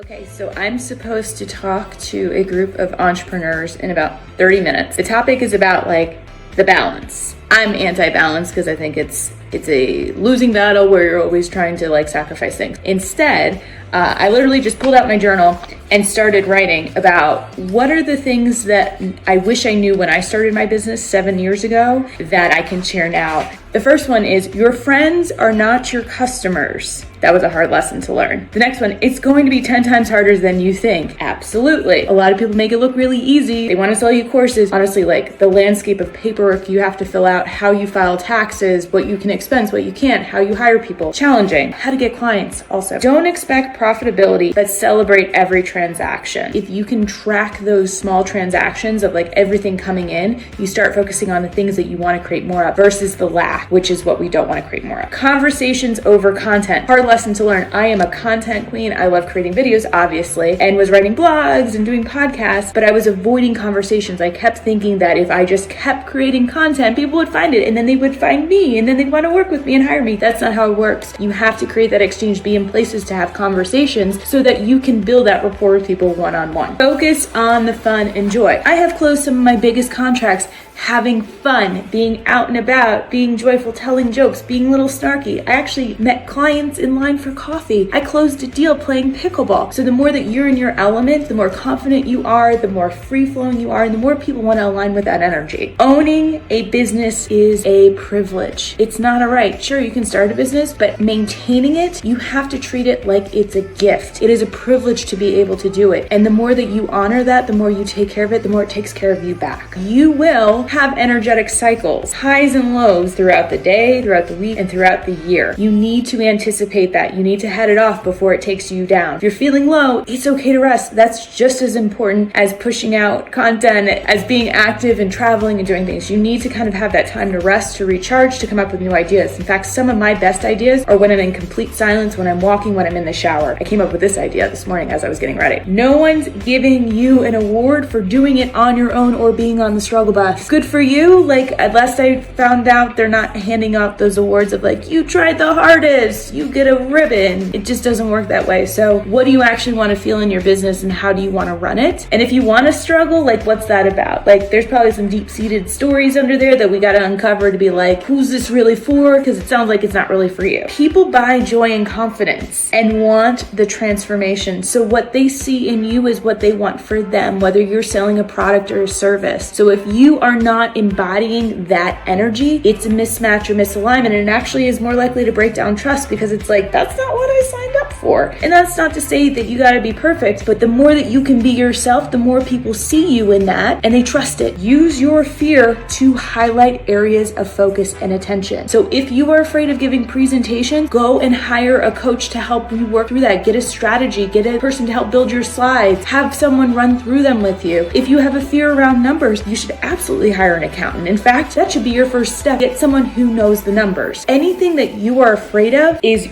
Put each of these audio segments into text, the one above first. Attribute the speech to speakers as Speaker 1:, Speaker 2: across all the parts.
Speaker 1: Okay, so I'm supposed to talk to a group of entrepreneurs in about 30 minutes. The topic is about the balance. I'm anti-balance because I think it's a losing battle where you're always trying to sacrifice things. Instead, I literally just pulled out my journal and started writing about what are the things that I wish I knew when I started my business 7 years ago that I can share now. The first one is your friends are not your customers. That was a hard lesson to learn. The next one, it's going to be 10 times harder than you think. Absolutely. A lot of people make it look really easy. They want to sell you courses. Honestly, the landscape of paperwork you have to fill out, how you file taxes, what you can expense, what you can't, how you hire people. Challenging. How to get clients also. Don't expect profitability, but celebrate every transaction. If you can track those small transactions of everything coming in, you start focusing on the things that you want to create more of versus the lack, which is what we don't want to create more of. Conversations over content. Hard lesson to learn. I am a content queen. I love creating videos, obviously, and was writing blogs and doing podcasts, but I was avoiding conversations. I kept thinking that if I just kept creating content, people would find it and then they would find me and then they'd want to work with me and hire me. That's not how it works. You have to create that exchange, be in places to have conversations so that you can build that rapport with people one-on-one. Focus on the fun and joy. I have closed some of my biggest contracts having fun, being out and about, being joyful, telling jokes, being a little snarky. I actually met clients in line for coffee. I closed a deal playing pickleball. So the more that you're in your element, the more confident you are, the more free-flowing you are, and the more people want to align with that energy. Owning a business is a privilege. It's not a right. Sure, you can start a business, but maintaining it, you have to treat it like it's a gift. It is a privilege to be able to do it. And the more that you honor that, the more you take care of it, the more it takes care of you back. You will have energetic cycles, highs and lows throughout the day, throughout the week, and throughout the year. You need to anticipate that. You need to head it off before it takes you down. If you're feeling low, it's okay to rest. That's just as important as pushing out content, as being active and traveling and doing things. You need to kind of have that time to rest, to recharge, to come up with new ideas. In fact, some of my best ideas are when I'm in complete silence, when I'm walking, when I'm in the shower. I came up with this idea this morning as I was getting ready. No one's giving you an award for doing it on your own or being on the struggle bus. Good for you. At last I found out they're not handing out those awards of you tried the hardest, you get a ribbon. It just doesn't work that way. So what do you actually want to feel in your business and how do you want to run it? And if you want to struggle, what's that about? There's probably some deep-seated stories under there that we got to uncover to be who's this really for? Because it sounds like it's not really for you. People buy joy and confidence and want the transformation. So what they see in you is what they want for them, whether you're selling a product or a service. So if you are not embodying that energy, it's a mismatch or misalignment, and it actually is more likely to break down trust because it's that's not what I signed up for. And that's not to say that you got to be perfect, but the more that you can be yourself, the more people see you in that and they trust it. Use your fear to highlight areas of focus and attention. So if you are afraid of giving presentations, go and hire a coach to help you work through that. Get a strategy, get a person to help build your slides, have someone run through them with you. If you have a fear around numbers, you should absolutely hire an accountant. In fact, that should be your first step. Get someone who knows the numbers. Anything that you are afraid of is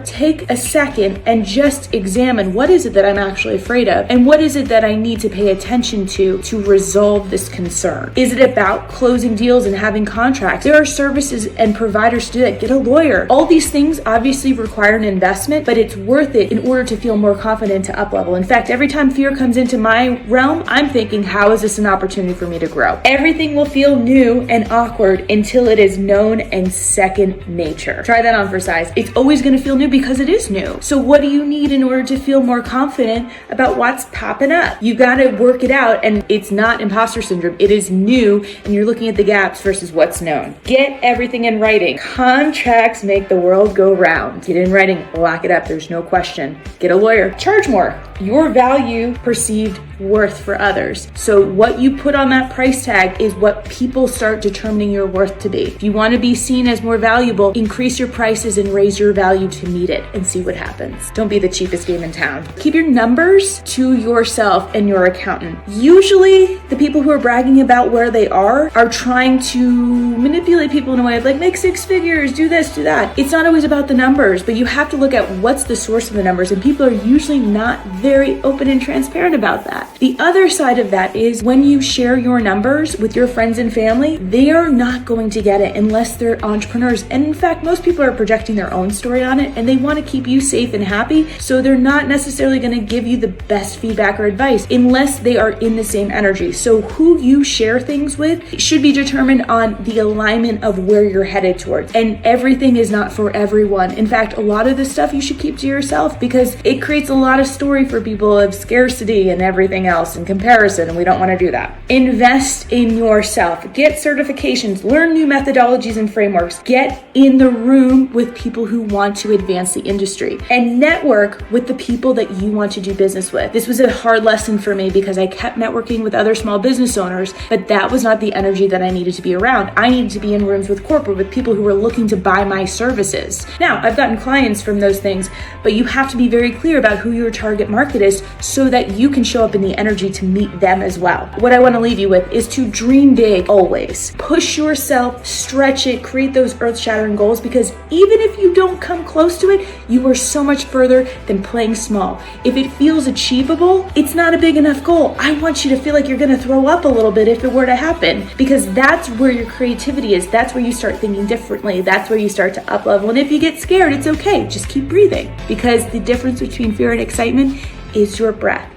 Speaker 1: take a second and just examine what is it that I'm actually afraid of and what is it that I need to pay attention to resolve this concern. Is it about closing deals and having contracts? There are services and providers to do that. Get a lawyer. All these things obviously require an investment, but it's worth it in order to feel more confident to up level. In fact, every time fear comes into my realm, I'm thinking, how is this an opportunity for me to grow? Everything will feel new and awkward until it is known and second nature. Try that on for size. It's always going to feel new because it is new. So what do you need in order to feel more confident about what's popping up? You got to work it out, and it's not imposter syndrome. It is new, and you're looking at the gaps versus what's known. Get everything in writing. Contracts make the world go round. Get in writing. Lock it up. There's no question. Get a lawyer. Charge more. Your value perceived worth for others. So what you put on that price tag is what people start determining your worth to be. If you want to be seen as more valuable, increase your prices and raise your value to meet it and see what happens. Don't be the cheapest game in town. Keep your numbers to yourself and your accountant. Usually the people who are bragging about where they are trying to manipulate people in a way of make 6 figures, do this, do that. It's not always about the numbers, but you have to look at what's the source of the numbers, and people are usually not very open and transparent about that. The other side of that is when you share your numbers with your friends and family, they are not going to get it unless they're entrepreneurs. And in fact, most people are projecting their own story on it and they want to keep you safe. safe and happy. So they're not necessarily going to give you the best feedback or advice unless they are in the same energy. So who you share things with should be determined on the alignment of where you're headed towards. And everything is not for everyone. In fact, a lot of this stuff you should keep to yourself because it creates a lot of story for people of scarcity and everything else and comparison, and we don't want to do that. Invest in yourself. Get certifications, learn new methodologies and frameworks, get in the room with people who want to advance the industry, and network with the people that you want to do business with. This was a hard lesson for me because I kept networking with other small business owners, but that was not the energy that I needed to be around. I needed to be in rooms with corporate, with people who were looking to buy my services. Now, I've gotten clients from those things, but you have to be very clear about who your target market is so that you can show up in the energy to meet them as well. What I want to leave you with is to dream big always. Push yourself, stretch it, create those earth-shattering goals, because even if you don't come close to it, you are so much further than playing small. If it feels achievable, it's not a big enough goal. I want you to feel like you're going to throw up a little bit if it were to happen, because that's where your creativity is. That's where you start thinking differently. That's where you start to up level. And if you get scared, it's okay. Just keep breathing, because the difference between fear and excitement is your breath.